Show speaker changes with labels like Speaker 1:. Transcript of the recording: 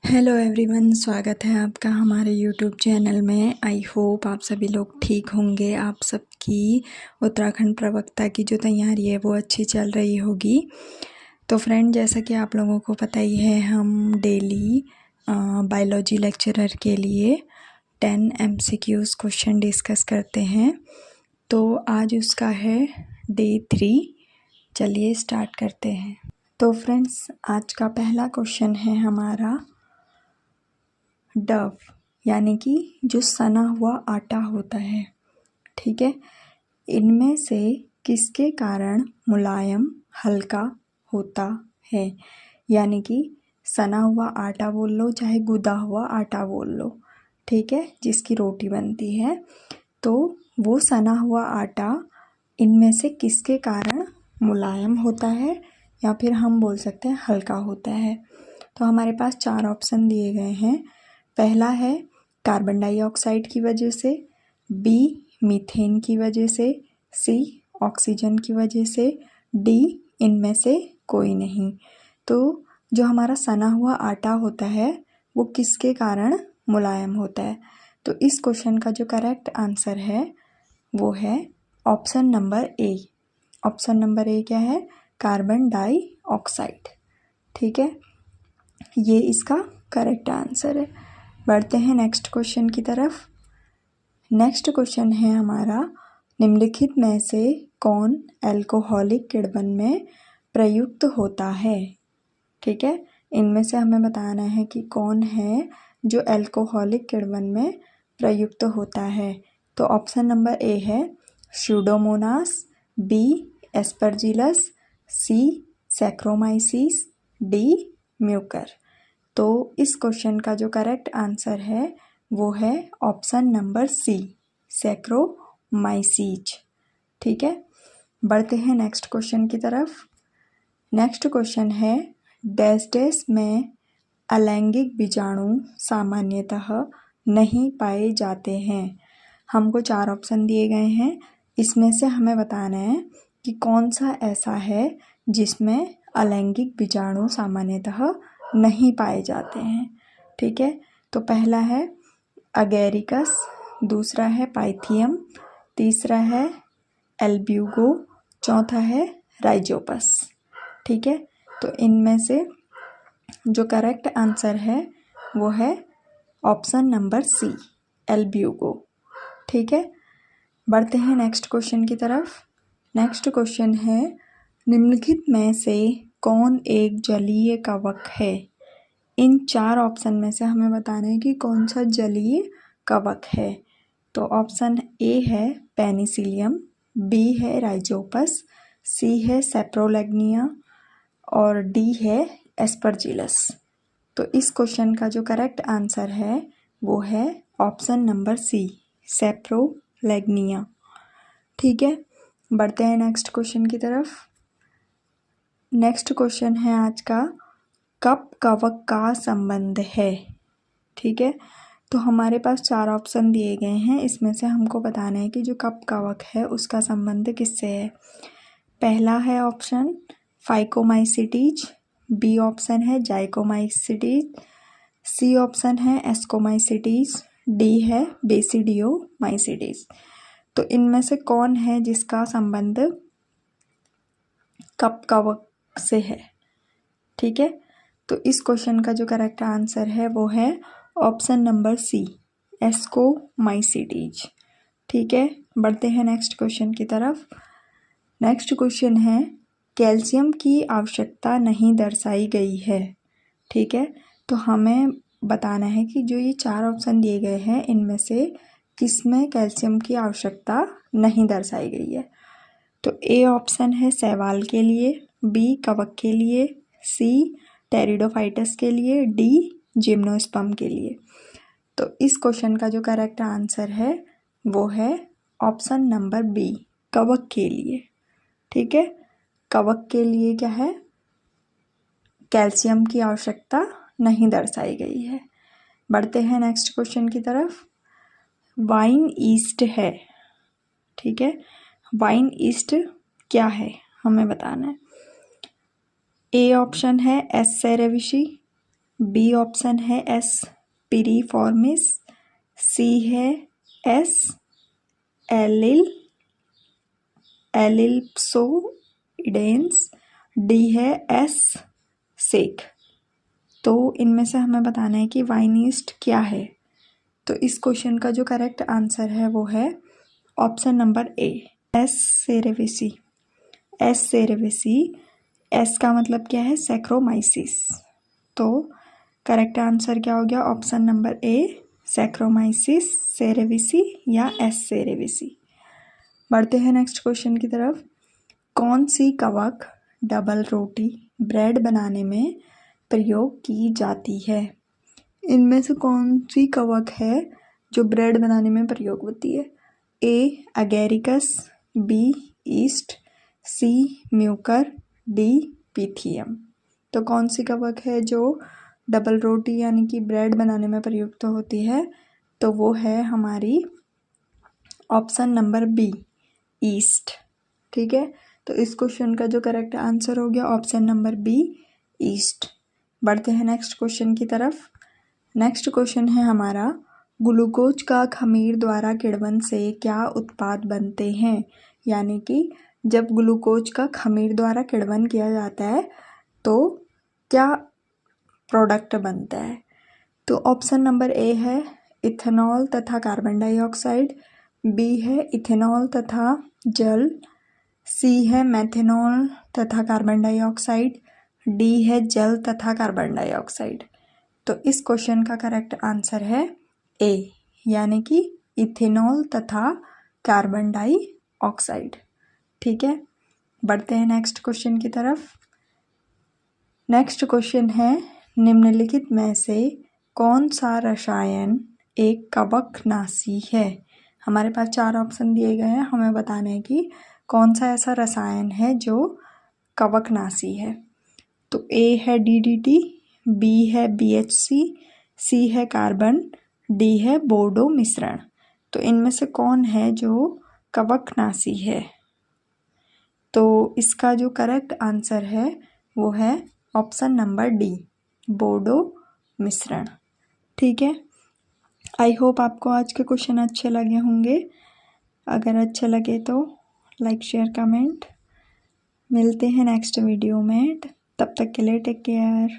Speaker 1: Hello everyone, स्वागत है आपका हमारे यूट्यूब चैनल में। आई होप आप सभी लोग ठीक होंगे। आप सबकी उत्तराखंड प्रवक्ता की जो तैयारी है वो अच्छी चल रही होगी। तो फ्रेंड, जैसा कि आप लोगों को पता ही है, हम डेली बायोलॉजी लेक्चरर के लिए 10 MCQs क्वेश्चन डिस्कस करते हैं। तो आज उसका है डे 3। चलिए स्टार्ट करते हैं। तो फ्रेंड्स, आज का पहला क्वेश्चन है हमारा डव, यानी कि जो सना हुआ आटा होता है, ठीक है, इनमें से किसके कारण मुलायम हल्का होता है। यानी कि सना हुआ आटा बोल लो, चाहे गुदा हुआ आटा बोल लो, ठीक है, जिसकी रोटी बनती है, तो वो सना हुआ आटा इनमें से किसके कारण मुलायम होता है, या फिर हम बोल सकते हैं हल्का होता है। तो हमारे पास 4 ऑप्शन दिए गए हैं। पहला है कार्बन डाइऑक्साइड की वजह से, बी मीथेन की वजह से, सी ऑक्सीजन की वजह से, डी इनमें से कोई नहीं। तो जो हमारा सना हुआ आटा होता है वो किसके कारण मुलायम होता है। तो इस क्वेश्चन का जो करेक्ट आंसर है वो है option number A. Option number A क्या है? Carbon dioxide. ठीक है, ये इसका करेक्ट आंसर है। बढ़ते हैं नेक्स्ट क्वेश्चन की तरफ। नेक्स्ट क्वेश्चन है हमारा, निम्नलिखित में से कौन अल्कोहलिक किण्वन में प्रयुक्त होता है। ठीक है, इनमें से हमें बताना है कि कौन है जो अल्कोहलिक किण्वन में प्रयुक्त होता है। तो ऑप्शन नंबर ए है स्यूडोमोनास, बी एस्परजिलस, सी सैक्रोमाइसिस, डी म्यूकर। तो इस क्वेश्चन का जो करेक्ट आंसर है वो है ऑप्शन नंबर सी, सैक्रोमाइसिस। ठीक है, बढ़ते हैं नेक्स्ट क्वेश्चन की तरफ। नेक्स्ट क्वेश्चन है, डैश डैश में अलैंगिक बीजाणु सामान्यतः नहीं पाए जाते हैं। हमको 4 ऑप्शन दिए गए हैं, इसमें से हमें बताना है कि कौन सा ऐसा है जिसमें अलैंगिक बीजाणु सामान्यतः नहीं पाए जाते हैं। ठीक है, तो पहला है अगेरिकस, दूसरा है पाइथियम, तीसरा है एल्ब्यूगो, चौथा है राइजोपस। ठीक है, तो इनमें से जो करेक्ट आंसर है वो है ऑप्शन नंबर सी, एल्ब्यूगो। ठीक है, बढ़ते हैं नेक्स्ट क्वेश्चन की तरफ। नेक्स्ट क्वेश्चन है, निम्नलिखित में से कौन एक जलीय कवक है। इन 4 ऑप्शन में से हमें बताना है कि कौन सा जलीय कवक है। तो ऑप्शन ए है पेनिसिलियम, बी है राइजोपस, सी है सेप्रोलेग्निया और डी है एस्परजिलस। तो इस क्वेश्चन का जो करेक्ट आंसर है वो है ऑप्शन नंबर सी, सेप्रोलेग्निया। ठीक है, बढ़ते हैं नेक्स्ट क्वेश्चन की तरफ। नेक्स्ट क्वेश्चन है आज का, कप कवक का संबंध है। ठीक है, तो हमारे पास 4 ऑप्शन दिए गए हैं, इसमें से हमको बताना है कि जो कप कवक है उसका संबंध किससे है। पहला है ऑप्शन फाइकोमाइसिटीज, बी ऑप्शन है जाइकोमाइसिटीज, सी ऑप्शन है एस्कोमाइसिटीज, डी है बेसिडियोमाइसिटीज। तो इनमें से कौन है जिसका संबंध कप कवक से है। ठीक है, तो इस क्वेश्चन का जो करेक्ट आंसर है वो है ऑप्शन नंबर सी, एस्कोमाइसिटीज। ठीक है, बढ़ते हैं नेक्स्ट क्वेश्चन की तरफ। नेक्स्ट क्वेश्चन है, कैल्शियम की आवश्यकता नहीं दर्शाई गई है। ठीक है, तो हमें बताना है कि जो ये 4 ऑप्शन दिए गए हैं इनमें से किसमें कैल्शियम की आवश्यकता नहीं दर्शाई गई है। तो ए ऑप्शन है शैवाल के लिए, बी कवक के लिए, सी टेरिडोफाइटस के लिए, डी जिम्नोस्पर्म के लिए। तो इस क्वेश्चन का जो करेक्ट आंसर है वो है ऑप्शन नंबर बी, कवक के लिए। ठीक है, कवक के लिए क्या है, कैल्शियम की आवश्यकता नहीं दर्शाई गई है। बढ़ते हैं नेक्स्ट क्वेश्चन की तरफ। वाइन ईस्ट है। ठीक है, वाइन ईस्ट क्या है हमें बताना है। ए ऑप्शन है एस सेरेविशी, बी ऑप्शन है एस पिरिफॉर्मिस, सी है एस एलिप्सोइडेंस, डी है एस सेक। तो इनमें से हमें बताना है कि वाइन यीस्ट क्या है। तो इस क्वेश्चन का जो करेक्ट आंसर है वो है option number A S cerevisiae. S cerevisiae, S का मतलब क्या है सैक्रोमाइसिस। तो करेक्ट आंसर क्या हो गया option number A saccharomyces cerevisiae या एस सेरेविसी। बढ़ते हैं नेक्स्ट क्वेश्चन की तरफ। कौन सी कवक डबल रोटी ब्रेड बनाने में प्रयोग की जाती है? इनमें से कौन सी कवक है जो ब्रेड बनाने में प्रयोग होती है? ए अगेरिकस, बी ईस्ट, सी म्यूकर, डी पीथियम। तो कौन सी कवक है जो डबल रोटी यानी कि ब्रेड बनाने में प्रयुक्त होती है? तो वो है हमारी ऑप्शन नंबर बी ईस्ट। ठीक है, तो इस क्वेश्चन का जो करेक्ट आंसर हो गया ऑप्शन नंबर बी ईस्ट। बढ़ते हैं नेक्स्ट क्वेश्चन की तरफ। नेक्स्ट क्वेश्चन है हमारा ग्लूकोज का खमीर द्वारा किण्वन से क्या उत्पाद बनते हैं? यानी कि जब ग्लूकोज का खमीर द्वारा किण्वन किया जाता है तो क्या प्रोडक्ट बनता है? तो ऑप्शन नंबर ए है इथेनॉल तथा कार्बन डाइऑक्साइड, बी है इथेनॉल तथा जल, सी है मेथेनॉल तथा कार्बन डाइऑक्साइड, डी है जल तथा कार्बन डाइऑक्साइड। तो इस क्वेश्चन का करेक्ट आंसर है ए यानी कि इथेनॉल तथा कार्बन डाइऑक्साइड। ठीक है, बढ़ते हैं नेक्स्ट क्वेश्चन की तरफ। नेक्स्ट क्वेश्चन है निम्नलिखित में से कौन सा रसायन एक कवकनाशी है? हमारे पास 4 ऑप्शन दिए गए हैं, हमें बताना है कि कौन सा ऐसा रसायन है जो कवकनाशी है। तो ए है डीडीटी, बी है बीएचसी, सी है कार्बन, डी है बोर्डो मिश्रण। तो इनमें से कौन है जो कवकनाशी है? तो इसका जो करेक्ट आंसर है वो है ऑप्शन नंबर डी बोर्डो मिश्रण। ठीक है, आई होप आपको आज के क्वेश्चन अच्छे लगे होंगे। अगर अच्छे लगे तो लाइक शेयर कमेंट। मिलते हैं नेक्स्ट वीडियो में, तब तक के लिए टेक केयर।